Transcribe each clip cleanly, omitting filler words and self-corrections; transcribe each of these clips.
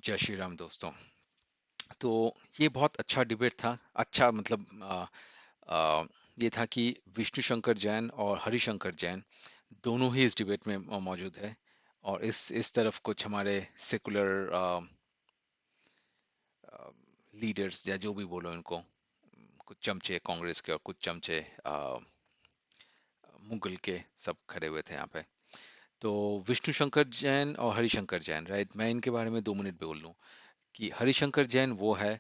जय श्री राम दोस्तों। तो ये बहुत अच्छा डिबेट था। अच्छा मतलब ये था कि विष्णु शंकर जैन और हरिशंकर जैन दोनों ही इस डिबेट में मौजूद है। और इस तरफ कुछ हमारे सेकुलर लीडर्स या जो भी बोलो इनको, कुछ चमचे कांग्रेस के और कुछ चमचे मुगल के, सब खड़े हुए थे यहाँ पे। तो विष्णु शंकर जैन और हरिशंकर जैन, राइट। मैं इनके बारे में 2 मिनट बोल लूँ कि हरिशंकर जैन वो है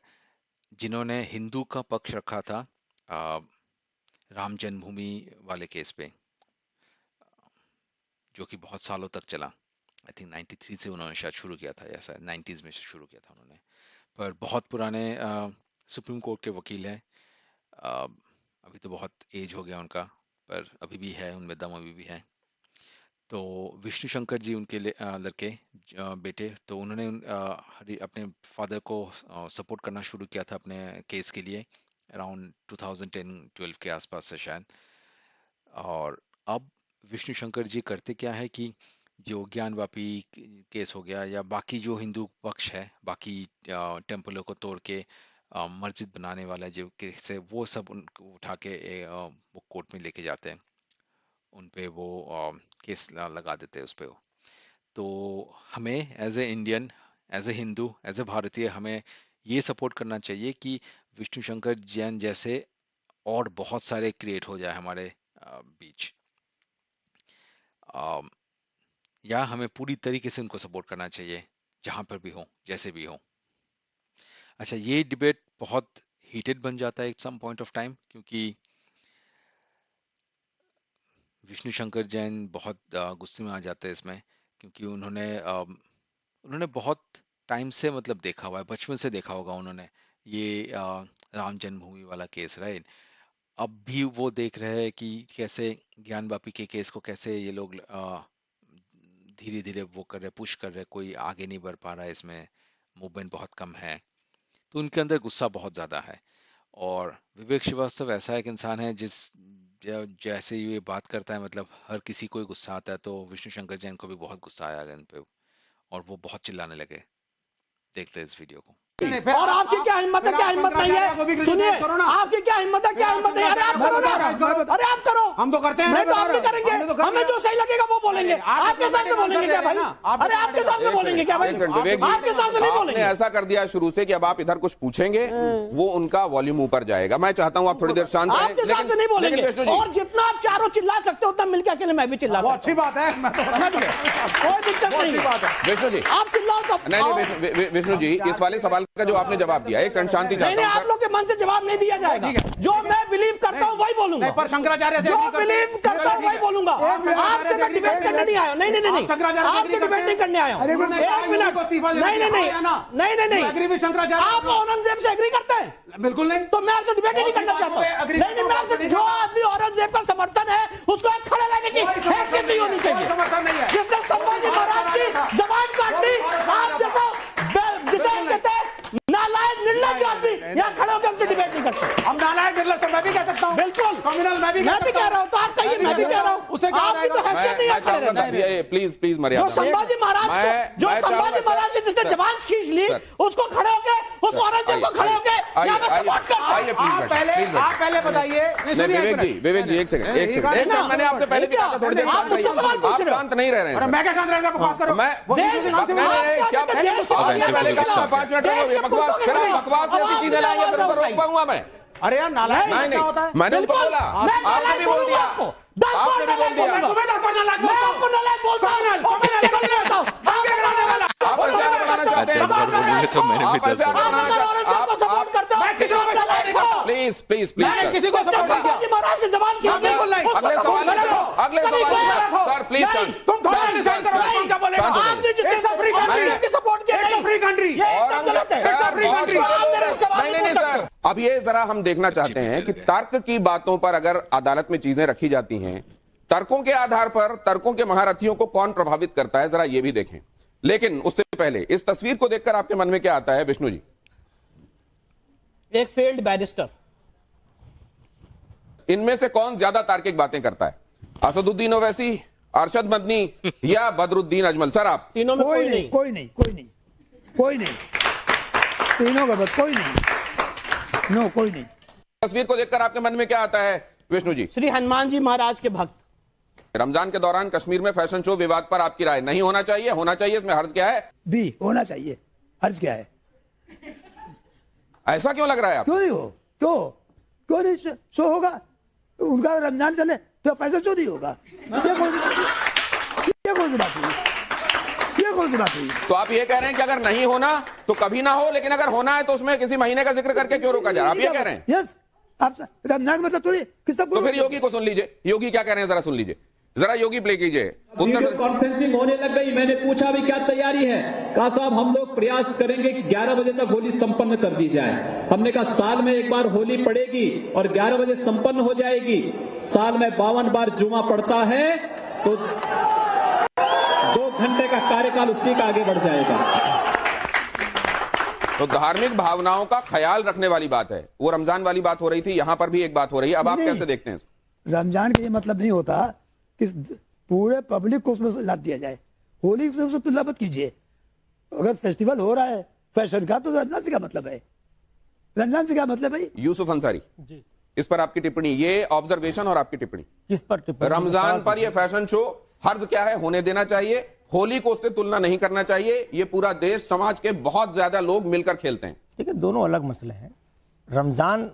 जिन्होंने हिंदू का पक्ष रखा था आ, राम जन्मभूमि वाले केस पे, जो कि बहुत सालों तक चला। आई थिंक 93 से उन्होंने शायद शुरू किया था, ऐसा 90s में शुरू किया था उन्होंने। पर बहुत पुराने सुप्रीम कोर्ट के वकील हैं। आ, अभी तो बहुत एज हो गया उनका, पर अभी भी है उनमें दम, अभी भी है। तो विष्णु शंकर जी उनके लड़के, बेटे, तो उन्होंने अपने फादर को सपोर्ट करना शुरू किया था अपने केस के लिए अराउंड 2010-12 के आसपास से शायद। और अब विष्णु शंकर जी करते क्या है कि जो ज्ञानवापी केस हो गया या बाकी जो हिंदू पक्ष है, बाकी टेम्पलों को तोड़ के मस्जिद बनाने वाला जो केस है, वो सब उनको उठा के वो कोर्ट में लेके जाते हैं। उन पे वो केस लगा देते हैं उस पे। तो हमें as a Indian, as a Hindu, as a Bharatiya, हमें ये सपोर्ट करना चाहिए कि विष्णु शंकर जैन जैसे और बहुत सारे क्रिएट हो जाए हमारे बीच। अम, या हमें पूरी तरीके से उनको सपोर्ट करना चाहिए, जहाँ पर भी हो, जैसे भी हो। अच्छा, ये डिबेट बहुत हीटेड बन जाता है at some point of time, क्योंकि विष्णु शंकर जैन बहुत गुस्से में आ जाते हैं इसमें, क्योंकि उन्होंने बहुत टाइम से मतलब देखा हुआ है, बचपन से देखा होगा उन्होंने ये राम जन्मभूमि वाला केस, राइट। अब भी वो देख रहे हैं कि कैसे ज्ञानवापी के केस को कैसे ये लोग धीरे धीरे वो कर रहे, पुश कर रहे, कोई आगे नहीं बढ़ पा रहा है, इसमें मूवमेंट बहुत कम है। तो उनके अंदर गुस्सा बहुत ज़्यादा है। और विवेक श्रीवास्तव ऐसा एक इंसान है जैसे ये बात करता है, मतलब हर किसी को ही गुस्सा आता है। तो विष्णु शंकर जैन को भी बहुत गुस्सा आया इन पे, और वो बहुत चिल्लाने लगे। देखते हैं इस वीडियो को। और आपकी क्या हिम्मत है, क्या हिम्मत नहीं है? सुनिए, आपकी क्या हिम्मत है, क्या हिम्मत है? अरे आप करो ना, अरे आप करो। हम तो करते हैं, नहीं तो आप भी करेंगे। हमें जो सही लगेगा वो बोलेंगे। आपके साथ से बोलेंगे क्या भाई? अरे आपके साथ से बोलेंगे क्या भाई? आपके साथ से नहीं बोलेंगे। ऐसा कर दिया शुरू से कि अब आप इधर कुछ पूछेंगे, वो उनका वॉल्यूम ऊपर जाएगा। मैं चाहता हूँ आप थोड़ी देर शांत रहें। आपके साथ से नहीं बोलेंगे। और जितना आप चारों चिल्ला सकते हो उतना मिलकर अकेले मैं भी चिल्ला सकता हूं। अच्छी बात है, कोई दिक्कत नहीं है। विष्णु जी, आप चिल्लाओ सब। नहीं विष्णु जी, इस वाले सवाल का जो आपने जवाब दिया, एक क्षण शांति चाहता हूं। आप लोग के मन से जवाब नहीं दिया जाएगा। जो मैं बिलीव करता हूँ वही बोलूंगा। पर शंकराचार्य से जो बिलीव करता हूँ वही बोलूंगा। आपसे मैं डिबेट करने नहीं आया। नहीं, आपसे डिबेट नहीं करने आया हूँ। 1 मिनट। नहीं, आप औरंगजेब से एग्री करते हैं? बिल्कुल नहीं। तो मैं आपसे डिबेट ही नहीं करना चाहता। नहीं, मैं आपसे, जो आदमी औरंगजेब का समर्थन है उसको एक खड़े रहने की हैसियत नहीं होनी चाहिए। जिसने संभाजी महाराज की जबान काट दी, आप जैसा जिसे कहते हैं नालायक निर्लज्ज आदमी यहाँ खड़े होकर हमसे डिबेट नहीं करते। हम नालायक निर्लज्ज तो मैं भी कह सकता हूँ। बिल्कुल कम्युनल मैं भी कह रहा हूँ। तो आप कहिए, मैं भी कह रहा हूँ। उसे आपकी तो हैसियत नहीं है खड़े रहने की। प्लीज मर्यादा। जो संभाजी महाराज की जिसने जबान खींच ली, उसको खड़े होके, उस औरंगजेब को खड़े होके यहाँ पे सपोर्ट करता हूँ। आप पहले बताइए। विवेक जी, एक सेकंड, मैंने आपसे पहले भी कहा था थोड़ी देर आप मुझसे सवाल पूछ रहे हो। शांत नहीं रह रहे हैं। मैं क्या शांत रहना, बकवास करो। बकवास चीजें लाएंगे फिर रोक पाऊंगा मैं? अरे यार नालायक क्या होता है? मैंने उनको बोला, आपने भी बोल दिया, आपने भी बोल दिया। मैं आपको नालायक बोलता हूँ। प्लीज किसी को महाराज की जबान की अगले सर प्लीज तुम थोड़ा डिसाइड करो कौन क्या बोलेगा। आपने जिसने सपोर्ट किया, फ्री कंट्री, नहीं सर, अब ये जरा हम देखना चाहते हैं कि तर्क की बातों पर अगर अदालत में चीजें रखी जाती हैं, तर्कों के आधार पर तर्कों के महारथियों को कौन प्रभावित करता है, जरा ये भी देखें। लेकिन उससे पहले इस तस्वीर को देखकर आपके मन में क्या आता है विष्णु जी? एक फेल्ड बैरिस्टर। इनमें से कौन ज्यादा तार्किक बातें करता है, असदुद्दीन ओवैसी, अरशद मदनी या बदरुद्दीन अजमल? सर आप तीनों में कोई नहीं। कोई नहीं। कोई नहीं, तीनों का बस, कोई नहीं, नो कोई नहीं। तस्वीर को देखकर आपके मन में क्या आता है विष्णु जी? श्री हनुमान जी महाराज के भक्त। रमजान के दौरान कश्मीर में फैशन शो विवाद पर आपकी राय? नहीं होना चाहिए, होना चाहिए, इसमें हर्ज क्या है? बी होना चाहिए, हर्ज क्या है? ऐसा क्यों लग रहा है आपको? क्यों नहीं हो, क्यों नहीं शो होगा? उनका रमजान चले तो पैसा शो नहीं होगा? ये कौन सी बात हुई? ये कौन सी बात हुई? तो आप ये कह रहे हैं कि अगर नहीं होना तो कभी ना हो, लेकिन अगर होना है तो उसमें किसी महीने का जिक्र करके क्यों रोका जा रहा है? आप ये कह रहे हैं? यस, आप रमजान मतलब थोड़ी किसका? तो फिर योगी को सुन लीजिए, योगी क्या कह रहे हैं जरा सुन लीजिए, जरा योगी प्ले कीजिए। वीडियो कॉन्फ्रेंसिंग होने लग गई। मैंने पूछा भी क्या तैयारी है? कहा साहब हम लोग प्रयास करेंगे कि 11 बजे तक होली संपन्न कर दी जाए। हमने कहा साल में एक बार होली पड़ेगी और 11 बजे संपन्न हो जाएगी। साल में 52 बार जुमा पड़ता है तो 2 घंटे का कार्यकाल उसी का आगे बढ़ जाएगा। तो धार्मिक भावनाओं का ख्याल रखने वाली बात है, वो रमजान वाली बात हो रही थी, यहां पर भी एक बात हो रही है। अब आप कैसे देखते हैं? रमजान का ये मतलब नहीं होता कि पूरे पब्लिक को उसमें लाद दिया जाए। होली से उससे तुलना मत कीजिए। अगर फेस्टिवल हो रहा है फैशन का, तो रमजान से क्या मतलब है? रमजान से क्या मतलब है? यूसुफ अंसारी जी, इस पर आपकी टिप्पणी, ये ऑब्जर्वेशन और आपकी टिप्पणी किस पर टिप्पणी? रमजान पर ये फैशन शो हर्ज क्या है, होने देना चाहिए, होली को उससे तुलना नहीं करना चाहिए। ये पूरा देश समाज के बहुत ज्यादा लोग मिलकर खेलते हैं। ठीक है, दोनों अलग मसले हैं। रमजान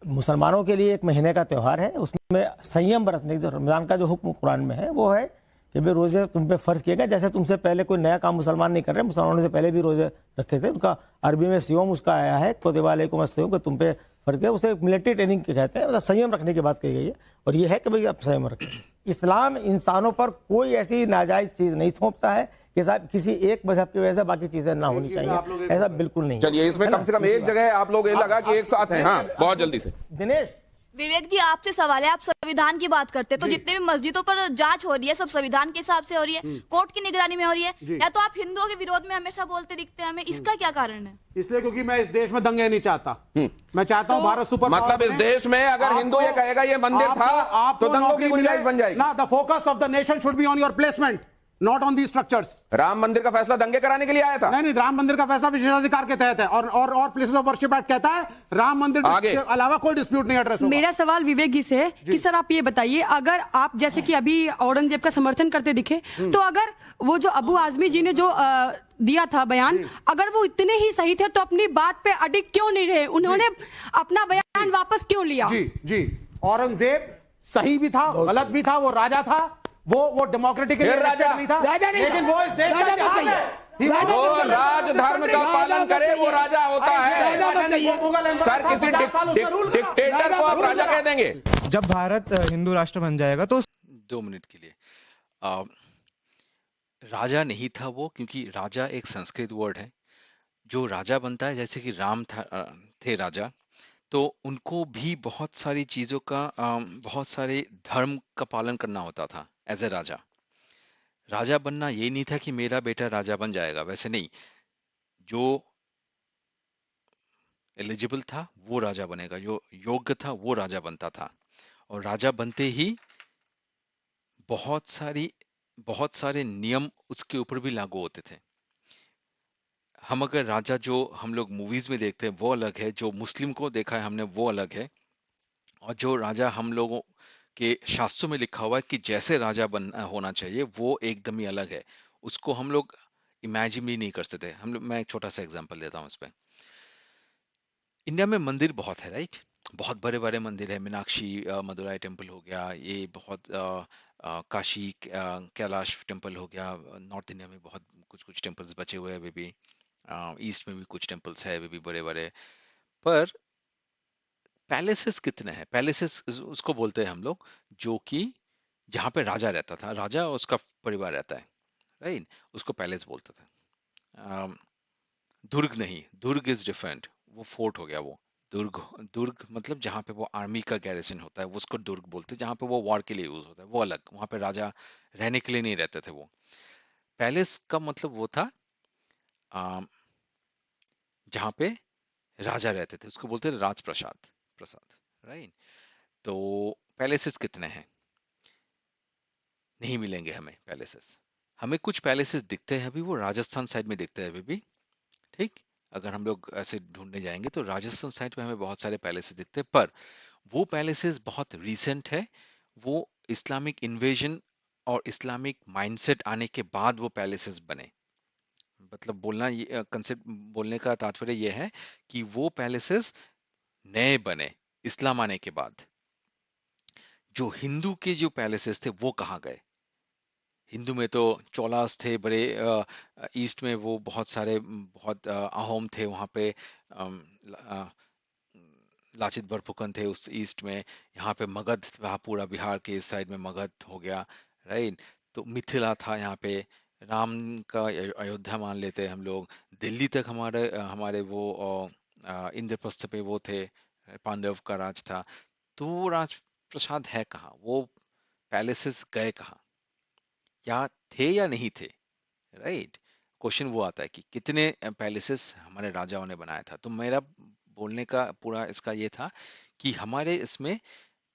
मुसलमानों के लिए एक महीने का त्यौहार है, उसमें संयम बरतने, जो रमजान का जो हुक्म कुरान में है वो है कि भाई रोजे तुम पे फर्ज किए गए। जैसे तुमसे पहले कोई नया काम मुसलमान नहीं कर रहे, मुसलमानों से पहले भी रोजे रखे थे। उनका अरबी में सियोम उसका आया है, कुतिबा अलैकुम अस्सियाम, कि तुम पे फर्ज किया। उसे मिलिट्री ट्रेनिंग कहते हैं, मतलब संयम रखने की बात कही गई है। और ये है कि भाई आप संयम रखें। इस्लाम इंसानों पर कोई ऐसी नाजायज चीज नहीं थोपता है कि साहब किसी एक मजहब की वजह से बाकी चीजें ना होनी चाहिए, ऐसा बिल्कुल नहीं। चलिए, इसमें कम से कम एक जगह आप लोग ये लगा कि एक साथ हैं। हाँ, बहुत जल्दी से दिनेश, विवेक जी आपसे सवाल है, आप संविधान की बात करते हैं तो जितने भी मस्जिदों पर जांच हो रही है सब संविधान के हिसाब से हो रही है, कोर्ट की निगरानी में हो रही है, या तो आप हिंदुओं के विरोध में हमेशा बोलते दिखते हैं हमें, इसका क्या कारण है? इसलिए क्योंकि मैं इस देश में दंगे नहीं चाहता। मैं चाहता हूँ भारत सुपर मतलब इस देश में अगर हिंदू ये कहेगा ये मंदिर था तो दंगों की गुंजाइश बन जाएगी ना। The focus of the nation should be on your placement, not on the structures. Ram मंदिर का फैसला दंगे कराने के लिए आया था? नहीं, राम मंदिर का फैसला विशेषाधिकार के तहत है और प्लेसेस ऑफ वर्शिप एक्ट कहता है राम मंदिर के अलावा कोई डिस्प्यूट नहीं एड्रेस होगा। मेरा सवाल विवेक जी से कि सर आप ये बताइए, अगर आप जैसे कि अभी औरंगजेब का समर्थन करते दिखे, तो अगर वो जो अबू आजमी जी ने जो दिया था बयान, अगर वो इतने ही सही थे तो अपनी बात पे अडिग क्यों नहीं रहे? उन्होंने अपना बयान वापस क्यों लिया? जी, औरंगजेब सही भी था, गलत भी था, वो राजा था, वो डेमोक्रेटिक राजा नहीं था, लेकिन वो इस देश का इतिहास है। जो राज धर्म का पालन करे वो राजा होता है। सर, किसी डिक्टेटर को आप राजा कह देंगे? जब भारत हिंदू राष्ट्र बन जाएगा तो 2 मिनट के लिए राजा नहीं था वो, क्योंकि राजा एक संस्कृत वर्ड है। जो राजा बनता है, जैसे कि राम थे राजा, तो उनको भी बहुत सारी चीज़ों का बहुत सारे धर्म का पालन करना होता था एज ए राजा। राजा बनना ये नहीं था कि मेरा बेटा राजा बन जाएगा, वैसे नहीं। जो एलिजिबल था वो राजा बनेगा, जो योग्य था वो राजा बनता था। और राजा बनते ही बहुत सारे नियम उसके ऊपर भी लागू होते थे। हम अगर राजा जो हम लोग मूवीज में देखते हैं वो अलग है, जो मुस्लिम को देखा है हमने वो अलग है, और जो राजा हम लोगों के शास्त्रों में लिखा हुआ है कि जैसे राजा होना चाहिए वो एकदम ही अलग है। उसको हम लोग इमेजिन भी नहीं कर सकते। मैं एक छोटा सा एग्जांपल देता हूँ इस पे। इंडिया में मंदिर बहुत है, राइट? बहुत बड़े बड़े मंदिर है। मीनाक्षी मदुराई टेम्पल हो गया, ये बहुत काशी कैलाश टेम्पल हो गया। नॉर्थ इंडिया में बहुत कुछ टेम्पल्स बचे हुए हैं अभी भी। ईस्ट में भी कुछ टेम्पल्स है अभी भी बड़े बड़े। पर पैलेसेस कितने हैं? पैलेसेस उसको बोलते हैं हम लोग जो कि जहाँ पे राजा रहता था, राजा और उसका परिवार रहता है, राइट? उसको पैलेस बोलता था। दुर्ग नहीं, दुर्ग इज डिफरेंट, वो फोर्ट हो गया। वो दुर्ग मतलब जहाँ पे वो आर्मी का गैरिसन होता है वो उसको दुर्ग बोलते हैं। जहाँ पे वो वॉर के लिए यूज होता है वो अलग, वहाँ पे राजा रहने के लिए नहीं रहते थे वो। पैलेस का मतलब वो था जहाँ पे राजा रहते थे, उसको बोलते थे राजप्रसाद, राइट? तो पैलेसेस कितने हैं? नहीं मिलेंगे हमें पैलेसेस। हमें कुछ पैलेसेस दिखते हैं अभी, वो राजस्थान साइड में दिखते हैं अभी भी, ठीक। अगर हम लोग ऐसे ढूंढने जाएंगे तो राजस्थान साइड में हमें बहुत सारे पैलेसेस दिखते हैं, पर वो पैलेसेस बहुत रीसेंट है। वो इस्लामिक इन्वेजन और इस्लामिक माइंडसेट आने के बाद वो पैलेसेस बने। मतलब बोलना ये कंसेप्ट, बोलने का तात्पर्य ये है कि वो पैलेसेस नए बने इस्लाम आने के बाद। जो हिंदू के जो पैलेसेस थे वो कहाँ गए? हिंदू में तो चोलास थे बड़े, ईस्ट में वो बहुत सारे बहुत अहोम थे वहाँ पे, लाचित बरफुकन थे उस ईस्ट में। यहाँ पे मगध, वहाँ पूरा बिहार के इस साइड में मगध हो गया, राइट। तो मिथिला था यहाँ पे, राम का अयोध्या मान लेते हैं हम लोग। दिल्ली तक हमारे हमारे वो इंद्रप्रस्थ पे वो थे, पांडव का राज था। तो वो राज प्रसाद है कहाँ? वो पैलेसेस गए कहाँ? या थे या नहीं थे, राइट। क्वेश्चन वो आता है कि कितने पैलेसेस हमारे राजाओं ने बनाया था। तो मेरा बोलने का पूरा इसका ये था कि हमारे इसमें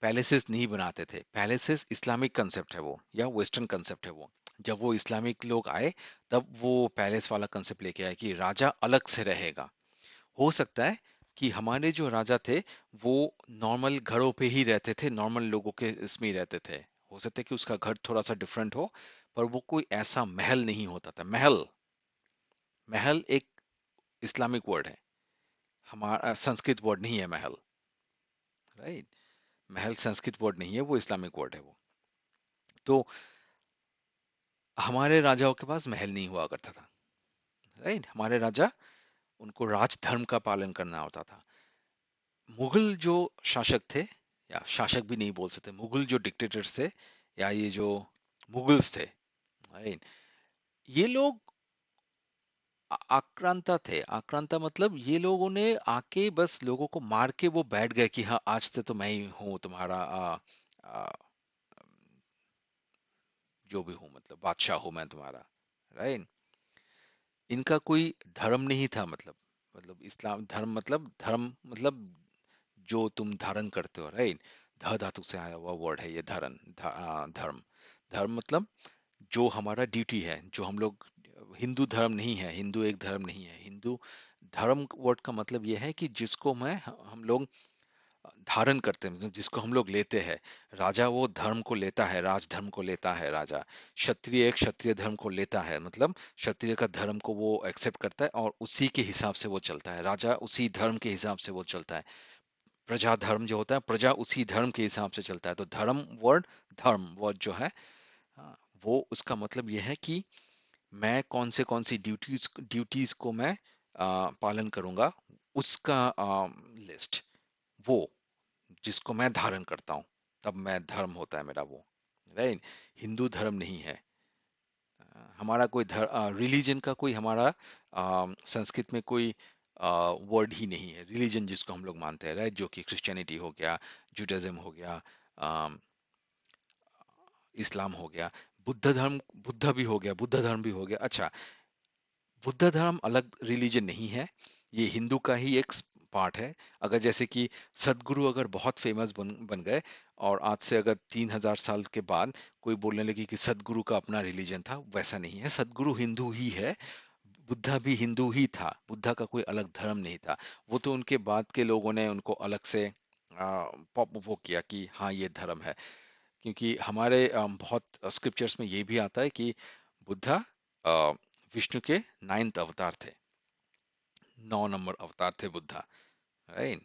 पैलेसेस नहीं बनाते थे। पैलेसेस इस्लामिक कंसेप्ट है वो, या वेस्टर्न कंसेप्ट है वो। जब वो इस्लामिक लोग आए तब वो पैलेस वाला कंसेप्ट लेके आए कि राजा अलग से रहेगा। हो सकता है कि हमारे जो राजा थे वो नॉर्मल घरों पे ही रहते थे, नॉर्मल लोगों के इसमें ही रहते थे। हो सकता है कि उसका घर थोड़ा सा डिफरेंट हो, पर वो कोई ऐसा महल नहीं होता था। महल, महल एक इस्लामिक वर्ड है, हमारा संस्कृत वर्ड नहीं है महल, राइट। महल संस्कृत वर्ड नहीं है, वो इस्लामिक वर्ड है वो। तो हमारे राजाओं के पास महल नहीं हुआ करता था, राइट। हमारे राजा, उनको राज धर्म का पालन करना होता था। मुगल जो शासक थे, या शासक भी नहीं बोल सकते, मुगल जो डिक्टेटर्स थे, या ये जो मुगल्स थे, राइट, ये लोग आक्रांता थे। आक्रांता मतलब ये लोगों ने आके बस लोगों को मार के वो बैठ गए कि हाँ आज से तो मैं ही हूँ तुम्हारा जो भी हूँ, मतलब बादशाह हूँ मैं तुम्हारा, राइट। इनका कोई धर्म नहीं था। मतलब इस्लाम धर्म मतलब जो तुम धारण करते हो, राइट। ध धातु से आया हुआ वर्ड है ये धर्म। धर्म मतलब जो हमारा ड्यूटी है, जो हम लोग, हिंदू धर्म नहीं है, हिंदू एक धर्म नहीं है। हिंदू धर्म वर्ड का मतलब ये है कि जिसको हम लोग धारण करते हैं, मतलब जिसको हम लोग लेते हैं। राजा वो धर्म को लेता है, राज धर्म को लेता है राजा। क्षत्रिय एक क्षत्रिय धर्म को लेता है, मतलब क्षत्रिय का धर्म को वो एक्सेप्ट करता है और उसी के हिसाब से वो चलता है। राजा उसी धर्म के हिसाब से वो चलता है। प्रजा धर्म जो होता है, प्रजा उसी धर्म के हिसाब से चलता है। तो धर्म वर्ड जो है, वो उसका मतलब ये है कि मैं कौन सी ड्यूटीज को मैं पालन करूंगा, उसका लिस्ट, वो जिसको मैं धारण करता हूं, तब मैं धर्म होता है मेरा वो, राइट। हिंदू धर्म नहीं है हमारा कोई रिलीजन का कोई हमारा संस्कृत में कोई वर्ड ही नहीं है। रिलीजन जिसको हम लोग मानते हैं, राइट, जो कि क्रिश्चियनिटी हो गया, जुडाइज्म हो गया, इस्लाम हो गया, बुद्ध भी हो गया, बुद्ध धर्म भी हो गया। अच्छा, बुद्ध धर्म अलग रिलीजन नहीं है, ये हिंदू का ही एक पार्ट है। अगर जैसे कि सदगुरु अगर बहुत फेमस बन गए और आज से अगर 3000 साल के बाद कोई बोलने लगी कि सदगुरु का अपना रिलीजन था, वैसा नहीं है। सदगुरु हिंदू ही है, बुद्धा भी हिंदू ही था, बुद्धा का कोई अलग धर्म नहीं था। वो तो उनके बाद के लोगों ने उनको अलग से वो किया कि हाँ ये धर्म है। क्योंकि हमारे बहुत स्क्रिप्चर्स में ये भी आता है कि बुद्धा विष्णु के 9th अवतार थे, 9 नंबर अवतार थे बुद्धा, राइट।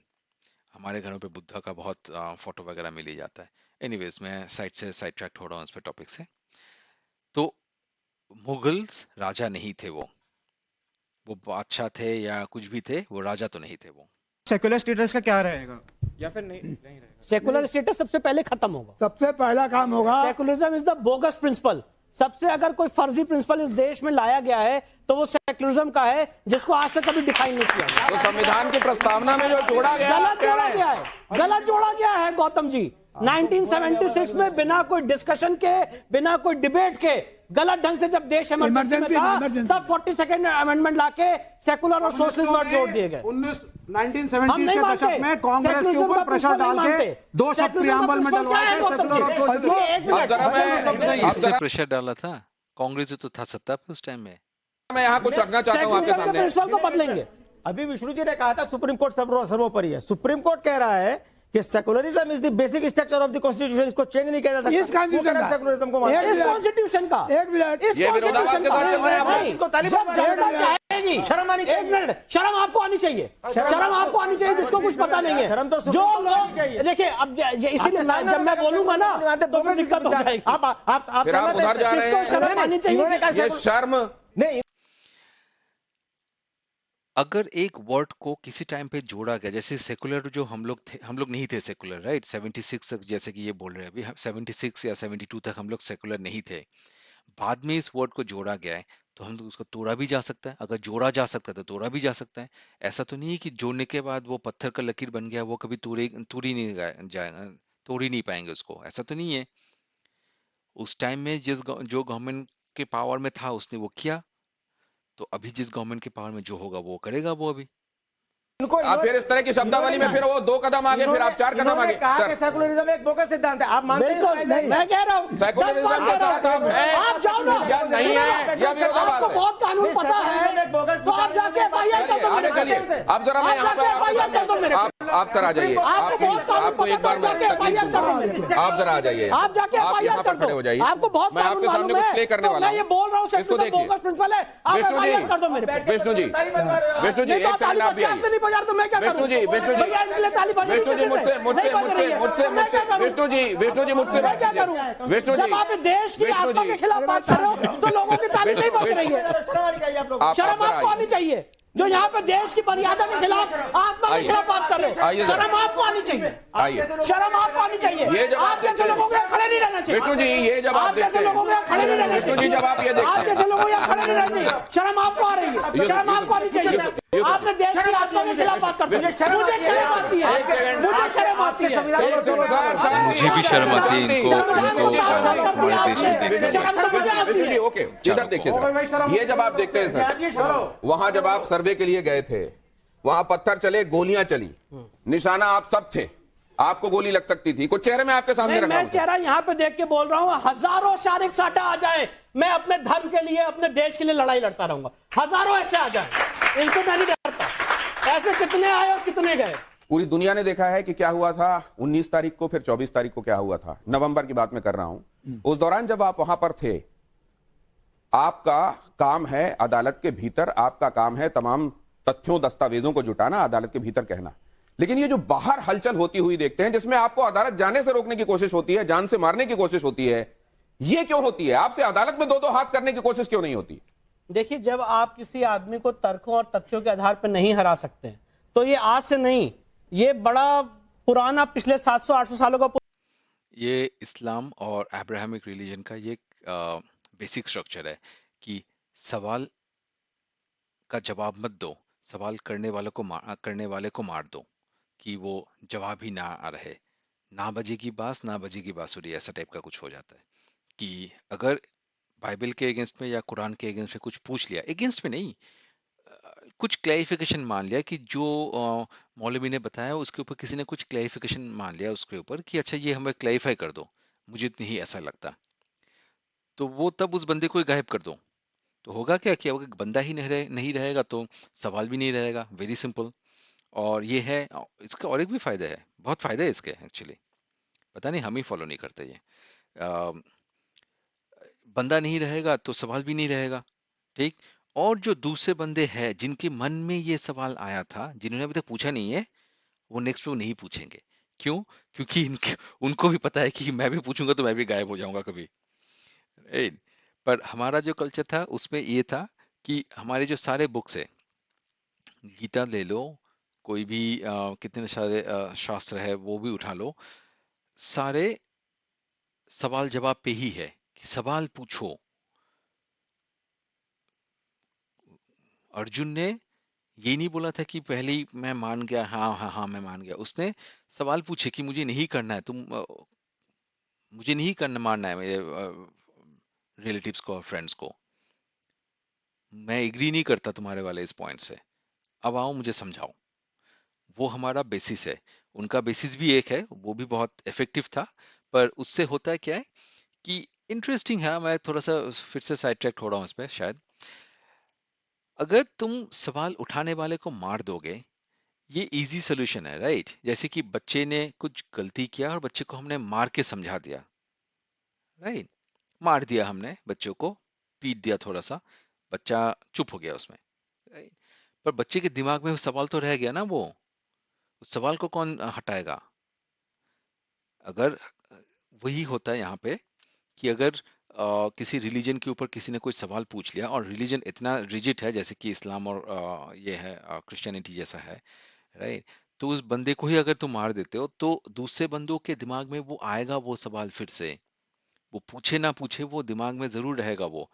हमारे घरों पे बुद्धा का बहुत फोटो वगैरह मिल ही जाता है। एनीवेज, मैं साइड ट्रैक हो रहा हूँ इस पे टॉपिक से। तो मुगल्स राजा नहीं थे, वो बादशाह थे या कुछ भी थे, वो राजा तो नहीं थे। वो सेकुलर स्टेटस का क्या रहेगा या फिर नहीं रहेगा? सेकुलर स्टेटस सबसे पहले खत्म होगा। सबसे पहला काम होगा, secularism is the bogus principle. सबसे अगर कोई फर्जी प्रिंसिपल इस देश में लाया गया है तो वो सेकुलरिज्म का है, जिसको आज तक कभी डिफाइन नहीं किया गया। तो संविधान की प्रस्तावना में जो जोड़ा गया, गलत जोड़ा गया है गौतम जी। 1976 में बिना कोई डिस्कशन के, बिना कोई डिबेट के, गलत ढंग से जब देश इमरजेंसी में था, तब 42nd अमेंडमेंट लाके सेकुलर और सोशलिस्ट वर्ड जोड़ दिए गए। 1970 के दशक में कांग्रेस के ऊपर प्रेशर डाल के 2 शब्द प्रियम्बल में डलवाए, सेकुलर और सोशलिस्ट। किसने प्रेशर डाला था? कांग्रेस तो था सत्ता पे उस टाइम में। मैं यहाँ कुछ रखना चाहता हूँ आपके सामने। प्रिंसिपल को बदलेंगे। अभी विष्णु जी ने कहा था सुप्रीम कोर्ट सर्वोपरि है। सुप्रीम कोर्ट कह रहा है कि secularism is the basic structure of the constitution, इसको चेंज नहीं किया जा सकता। इस कॉन्स्टिट्यूशन का सेकुलरिज्म को इस कॉन्स्टिट्यूशन का एक मिनट, इस ये विरोधाभास के साथ चल रहे हैं आप लोग। इसको तालिबान जाएगी शर्म आनी चाहिए। एक मिनट, शर्म आपको आनी चाहिए, शर्म आपको आनी चाहिए जिसको कुछ पता नहीं है। शर्म तो जो लोग देखिए अब इसीलिए जब मैं बोलूंगा ना तो फिर दिक्कत हो जाएगी। आप फिर आप उधर जा रहे हैं। शर्म आनी चाहिए। ये शर्म नहीं, अगर एक वर्ड को किसी टाइम पे जोड़ा गया, जैसे सेकुलर जो हम लोग नहीं थे सेकुलर, राइट? 76 तक, जैसे कि ये बोल रहे हैं अभी, 76 या 72 तक हम लोग सेकुलर नहीं थे। बाद में इस वर्ड को जोड़ा गया है, तो हम लोग उसको तोड़ा भी जा सकता है। अगर जोड़ा जा सकता है तो तोड़ा भी जा सकता है। ऐसा तो नहीं है कि जोड़ने के बाद वो पत्थर का लकीर बन गया, वो कभी तोड़ ही नहीं जाएगा, तोड़ ही नहीं पाएंगे उसको, ऐसा तो नहीं है। उस टाइम में जो गवर्नमेंट के पावर में था उसने वो किया, तो अभी जिस गवर्नमेंट के पावर में जो होगा वो करेगा वो अभी। आप फिर इस तरह की शब्दावली में फिर वो 2 कदम आगे, फिर आप 4 कदम आगे। कहा कि सेकुलरिज्म एक बोगस सिद्धांत है, आप मानते हैं? मैं कह रहा हूँ सेकुलरिज्म आप जाओ ना, या नहीं है या विरोधाभास आपको है? बहुत कानून पता है, तो आप जाके एफआईआर कर दो। आगे चलिए। आप जरा मैं यहाँ पर आप सर आ जाइए। आपको एक बार मैं तकलीफ दूंगा, आप जरा आ जाइए। आप जाके आप यहाँ एफआईआर पर कर खड़े दो। हो जाइए। आपको बहुत मैं आपके सामने कुछ प्ले करने वाला मैं ये हूँ। बोल रहा हूँ इसको देखिए। बोगस प्रिंसिपल है, आप एफआईआर कर दो मेरे पे। विष्णु जी, विष्णु जी, एक सेकंड आप भी आइए। नहीं बजा तो मैं क्या करूं? विष्णु जी, विष्णु जी, विष्णु जी, विष्णु जी मुझसे बात कीजिए। विष्णु जी, जब आप देश की आत्मा के खिलाफ बात कर रहे हो तो लोगों की तारीफ नहीं बच रही है। शर्म आपको आनी चाहिए, जो यहाँ पे देश की मर्यादा के खिलाफ, आत्मा के खिलाफ बात कर रहे हो। शर्म आपको आनी चाहिए, शर्म आपको आनी चाहिए। ये जब आप जैसे लोगों को खड़े नहीं रहना चाहिए। विष्णु जी, ये जब आप जैसे लोगों को खड़े नहीं रहना विष्णु चाहिए। जी, जब आप ये देखते आप जैसे लोगों को खड़े नहीं रहना चाहिए। शर्म आपको आ रही है, शर्म आपको आनी चाहिए। आपने देश की आत्मा के खिलाफ बात करते हैं, मुझे शर्म आती है, मुझे शर्म आती है। मुझे भी शर्म आती है इनको हमारे देश में देखते विष्णु जी, ओके, इधर देखिए सर, ये जब आप देखते हैं सर, वहां जब आप सर्वे के लिए गए थे, वहां पत्थर चले, गोलियां चली, निशाना आप सब थे, आपको गोली लग सकती थी, कुछ चेहरे में आपके सामने रखा मैं चेहरा यहाँ पे देख के बोल रहा हूँ, हजारों शारीरिक साटा आ जाए, मैं अपने धर्म के लिए, अपने देश के लिए लड़ाई लड़ता रहूंगा। हजारों ऐसे आ जाए, इनसे मैं नहीं डरता। ऐसे कितने आए और कितने गए। पूरी दुनिया ने देखा है कि क्या हुआ था 19 तारीख को, फिर 24 तारीख को क्या हुआ था, नवंबर की बात मैं कर रहा हूं। उस दौरान जब आप वहां पर थे, आपका काम है अदालत के भीतर, आपका काम है तमाम तथ्यों दस्तावेजों को जुटाना, अदालत के भीतर कहना। लेकिन ये जो बाहर हलचल होती हुई देखते हैं, जिसमें आपको अदालत जाने से रोकने की कोशिश होती है, जान से मारने की कोशिश होती है, ये क्यों होती है? आपसे अदालत में 2-2 हाथ करने की कोशिश क्यों नहीं होती? देखिए, जब आप किसी आदमी को तर्कों और तथ्यों के आधार पर नहीं हरा सकते हैं, तो ये आज से नहीं, ये बड़ा पुराना पिछले 700-800 सालों का ये इस्लाम और अब्राहमिक रिलीजन का ये बेसिक स्ट्रक्चर है कि सवाल का जवाब मत दो, सवाल करने वाले को मार दो, कि वो जवाब ही ना रहे, ना बजेगी बांस ना बजेगी बांसुरी, ऐसा टाइप का कुछ हो जाता है। कि अगर बाइबल के अगेंस्ट में या कुरान के अगेंस्ट में कुछ पूछ लिया, अगेंस्ट में नहीं, कुछ क्लैरिफिकेशन मान लिया कि जो मौलवी ने बताया उसके ऊपर किसी ने कुछ क्लैरिफिकेशन मान लिया उसके ऊपर कि अच्छा ये हमें क्लैरिफाई कर दो, मुझे इतनी ही ऐसा लगता, तो वो तब उस बंदे को गायब कर दो, तो होगा क्या कि अगर बंदा ही नहीं रहेगा तो सवाल भी नहीं रहेगा। Very simple. और ये है, इसका और एक भी फायदा है, बहुत फायदा है इसके एक्चुअली, पता नहीं हम ही फॉलो नहीं करते ये। बंदा नहीं रहेगा तो सवाल भी नहीं रहेगा, ठीक। और जो दूसरे बंदे हैं जिनके मन में ये सवाल आया था, जिन्होंने अभी तक पूछा नहीं है, वो नेक्स्ट पे नहीं पूछेंगे। क्यों? क्योंकि उनको भी पता है कि मैं भी पूछूंगा तो मैं भी गायब हो जाऊंगा कभी। पर हमारा जो कल्चर था उसमें ये था कि हमारे जो सारे बुक्स है, गीता ले लो, कोई भी कितने सारे शास्त्र है वो भी उठा लो, सारे सवाल जवाब पे ही है कि सवाल पूछो। अर्जुन ने ये नहीं बोला था कि पहले ही मैं मान गया, हाँ मैं मान गया। उसने सवाल पूछे कि मुझे नहीं करना है, मुझे नहीं करना, मारना है मेरे रिलेटिव्स को और फ्रेंड्स को, मैं एग्री नहीं करता तुम्हारे वाले इस पॉइंट से, अब आओ मुझे समझाओ। वो हमारा बेसिस है, उनका बेसिस भी एक है, वो भी बहुत इफेक्टिव था। पर उससे होता है क्या है कि इंटरेस्टिंग है। मैं थोड़ा सा फिर से साइड ट्रैक हो रहा हूँ इस पे शायद। अगर तुम सवाल उठाने वाले को मार दोगे, ये इजी सोल्यूशन है, राइट? जैसे कि बच्चे ने कुछ गलती किया और बच्चे को हमने मार के समझा दिया, राइट? मार दिया हमने बच्चों को, पीट दिया थोड़ा सा, बच्चा चुप हो गया उसमें, राइट? पर बच्चे के दिमाग में वो सवाल तो रह गया ना, वो उस सवाल को कौन हटाएगा? अगर वही होता है यहाँ पे कि अगर किसी रिलीजन के ऊपर किसी ने कोई सवाल पूछ लिया और रिलीजन इतना रिजिड है जैसे कि इस्लाम और ये है क्रिश्चियनिटी जैसा है, राइट? तो उस बंदे को ही अगर तुम मार देते हो तो दूसरे बंदों के दिमाग में वो आएगा, वो सवाल फिर से, वो पूछे ना पूछे वो दिमाग में जरूर रहेगा। वो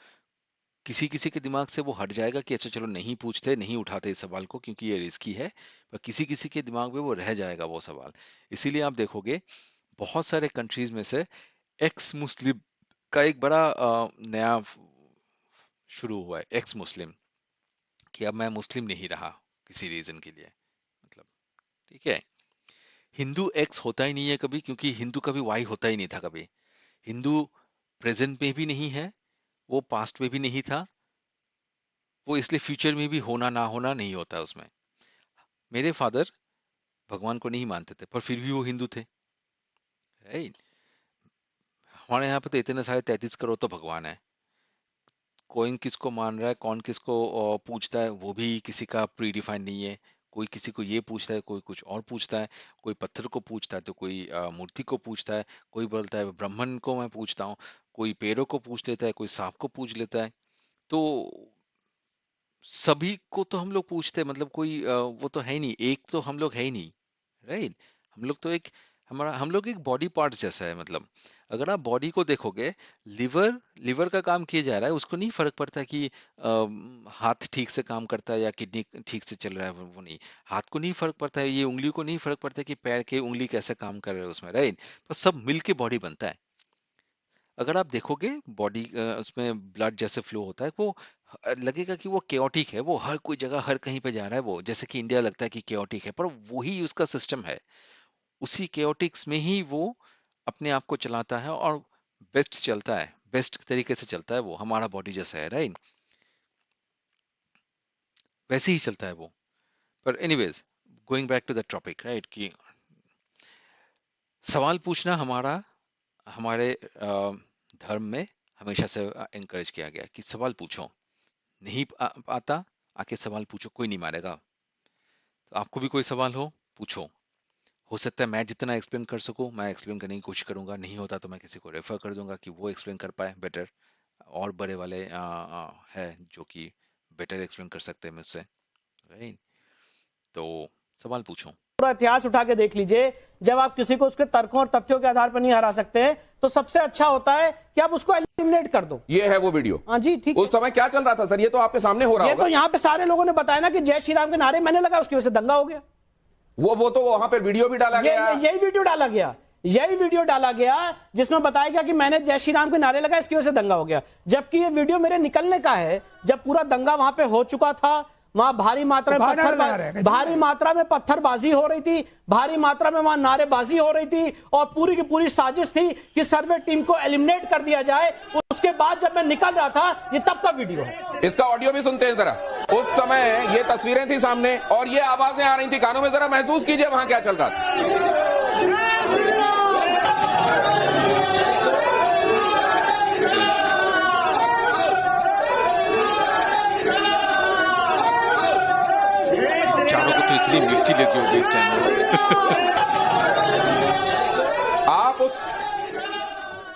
किसी किसी के दिमाग से वो हट जाएगा कि अच्छा चलो नहीं पूछते, नहीं उठाते इस सवाल को क्योंकि ये रिस्की है, पर किसी किसी के दिमाग में वो रह जाएगा वो सवाल। इसीलिए आप देखोगे बहुत सारे कंट्रीज में से एक्स मुस्लिम का एक बड़ा नया शुरू हुआ है, एक्स मुस्लिम, कि अब मैं मुस्लिम नहीं रहा किसी रीजन के लिए, मतलब ठीक है। हिंदू एक्स होता ही नहीं है कभी, क्योंकि हिंदू कभी वाई होता ही नहीं था कभी। हिंदू प्रेजेंट में भी नहीं है, वो पास्ट में भी नहीं था, वो इसलिए फ्यूचर में भी होना ना होना नहीं होता उसमें। मेरे फादर भगवान को नहीं मानते थे पर फिर भी वो हिंदू थे, राइट? हमारे यहाँ पे तो इतने सारे 33 करोड़ तो भगवान है। कौन किसको मान रहा है, कौन किसको पूछता है, वो भी किसी का प्री डिफाइंड नहीं है। कोई किसी को ये पूछता है, कोई कुछ और पूछता है, कोई पत्थर को पूछता है तो कोई मूर्ति को पूछता है, कोई बोलता है ब्राह्मण को मैं पूछता हूँ, कोई पेड़ों को पूछ लेता है, कोई सांप को पूछ लेता है। तो सभी को तो हम लोग पूछते हैं, मतलब कोई वो तो है ही नहीं, एक तो हम लोग है ही नहीं, राइट? हम लोग तो एक हम लोग एक बॉडी पार्ट्स जैसा है। मतलब अगर आप बॉडी को देखोगे, लिवर लिवर का काम किया जा रहा है, उसको नहीं फर्क पड़ता कि हाथ ठीक से काम करता है या किडनी ठीक से चल रहा है, वो नहीं। हाथ को नहीं फर्क पड़ता है, ये उंगली को नहीं फर्क पड़ता कि पैर के उंगली कैसे काम कर रहे हैं उसमें, राइट? पर सब मिल के बॉडी बनता है। अगर आप देखोगे बॉडी उसमें ब्लड जैसे फ्लो होता है, वो लगेगा कि वो केओटिक है, वो हर कोई जगह हर कहीं पे जा रहा है, वो जैसे कि इंडिया लगता है कि केओटिक है, पर वही उसका सिस्टम है। उसी केओटिक्स में ही वो अपने आप को चलाता है और बेस्ट चलता है, बेस्ट तरीके से चलता है वो, हमारा बॉडी जैसा है, राइट? वैसे ही चलता है वो। पर anyways, going back to the topic, right, कि सवाल पूछना हमारे धर्म में हमेशा से एनकरेज किया गया कि सवाल पूछो, नहीं आता आके सवाल पूछो, कोई नहीं मारेगा। तो आपको भी कोई सवाल हो, पूछो। हो सकता है मैं जितना एक्सप्लेन कर सकूं मैं एक्सप्लेन करने की कोशिश करूंगा, नहीं होता तो मैं किसी को रेफर कर दूंगा कि वो एक्सप्लेन कर पाए बेटर। और बड़े वाले है जो कि बेटर एक्सप्लेन कर सकते हैं मुझसे, राइट? तो सवाल पूछो। पूरा इतिहास उठा के देख लीजिए, जब आप किसी को उसके तर्कों और तथ्यों के आधार पर नहीं हरा सकते तो सबसे अच्छा होता है कि आप उसको एलिमिनेट कर दो। ये है वो वीडियो। हाँ जी, ठीक। उस समय क्या चल रहा था सर? ये तो आपके सामने हो रहा है। होगा। तो यहाँ पे सारे लोगों ने बताया ना कि जय श्री राम के नारे मैंने लगा, उसकी वजह से दंगा हो गया। वो तो वहां पर वीडियो भी डाला गया। यही वीडियो डाला गया, यही वीडियो डाला गया जिसमें बताया गया कि मैंने जय श्री राम के नारे लगाए, इसकी वजह से दंगा हो गया। जबकि ये वीडियो मेरे निकलने का है जब पूरा दंगा वहां पे हो चुका था। वहां भारी मात्रा में पत्थरबाजी हो रही थी, भारी मात्रा में वहां नारेबाजी हो रही थी और पूरी की पूरी साजिश थी कि सर्वे टीम को एलिमिनेट कर दिया जाए। उसके बाद जब मैं निकल रहा था, ये तब का वीडियो है। इसका ऑडियो भी सुनते हैं जरा। उस समय ये तस्वीरें थी सामने और ये आवाजें आ रही थी कानों में, जरा महसूस कीजिए वहां क्या चल रहा था। इतनी मिर्ची लगी होगी इस टाइम। आप उस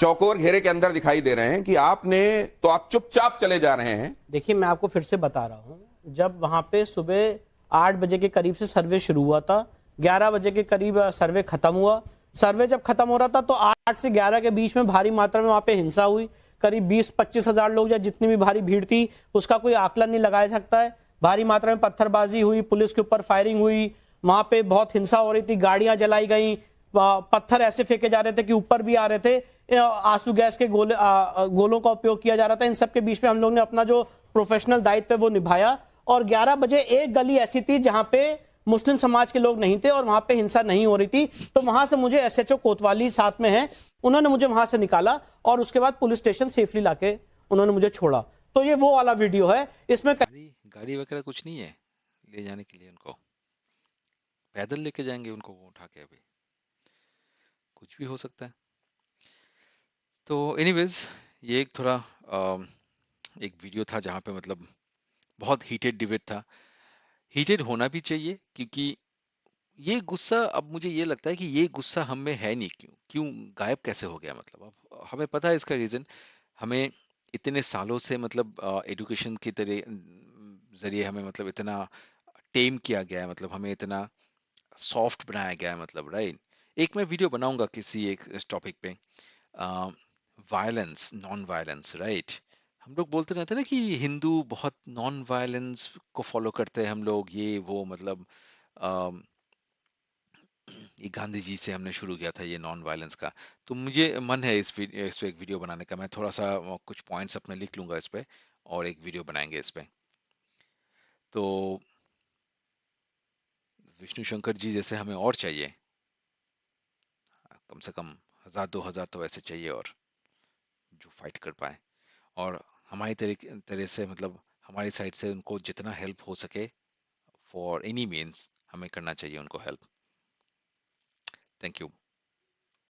चौकोर घेरे के अंदर दिखाई दे रहे हैं कि आपने तो आप चुपचाप चले जा रहे हैं। देखिए मैं आपको फिर से बता रहा हूं, जब वहां पे सुबह 8 बजे के करीब से सर्वे शुरू हुआ था, 11 बजे के करीब सर्वे खत्म हुआ। सर्वे जब खत्म हो रहा था तो 8 से 11 के बीच में भारी मात्रा में वहां पे हिंसा हुई। करीब 20-25 हजार लोग या जितनी भी भारी भीड़ थी उसका कोई आकलन नहीं लगाया सकता है। भारी मात्रा में पत्थरबाजी हुई, पुलिस के ऊपर फायरिंग हुई, वहां पे बहुत हिंसा हो रही थी, गाड़ियां जलाई गई, पत्थर ऐसे फेंके जा रहे थे कि ऊपर भी आ रहे थे, आंसू गैस के गोलों का उपयोग किया जा रहा था। इन सब के बीच में हम लोग ने अपना जो प्रोफेशनल दायित्व है वो निभाया। और 11 बजे एक गली ऐसी थी जहां पे मुस्लिम समाज के लोग नहीं थे और वहां पे हिंसा नहीं हो रही थी। तो वहां से मुझे एसएचओ कोतवाली साथ में है, उन्होंने मुझे वहां से निकाला और उसके बाद पुलिस स्टेशन सेफली लाके उन्होंने मुझे छोड़ा। तो ये वो वाला वीडियो है। इसमें गाड़ी वगैरह कुछ नहीं है ले जाने के लिए, उनको पैदल लेके जाएंगे उनको वो उठा के, अभी कुछ भी हो सकता है। तो एनीवेज ये एक थोड़ा एक वीडियो था जहाँ पे मतलब बहुत हीटेड डिबेट था। हीटेड होना भी चाहिए क्योंकि ये गुस्सा, अब मुझे ये लगता है कि ये गुस्सा हम में है नहीं, क्यों क्यों गायब कैसे हो गया। मतलब अब हमें पता है इसका रीज़न, हमें इतने सालों से मतलब एजुकेशन के तरह जरिए हमें मतलब इतना टेम किया गया है, मतलब हमें इतना सॉफ्ट बनाया गया है, मतलब राइट। एक मैं वीडियो बनाऊंगा किसी एक टॉपिक पे, वायलेंस नॉन वायलेंस, राइट। हम लोग बोलते रहते हैं ना कि हिंदू बहुत नॉन वायलेंस को फॉलो करते हैं हम लोग, ये वो मतलब ये गांधी जी से हमने शुरू किया था ये नॉन वायलेंस का। तो मुझे मन है इस पे एक वीडियो बनाने का। मैं थोड़ा सा कुछ पॉइंट्स अपने लिख लूंगा इस पे और एक वीडियो बनाएंगे इस पे। तो विष्णु शंकर जी जैसे हमें और चाहिए, कम से कम 1000-2000 तो ऐसे चाहिए और जो फाइट कर पाए, और हमारी तरह से मतलब हमारी साइड से उनको जितना हेल्प हो सके फॉर एनी मीन्स हमें करना चाहिए उनको हेल्प। Thank you.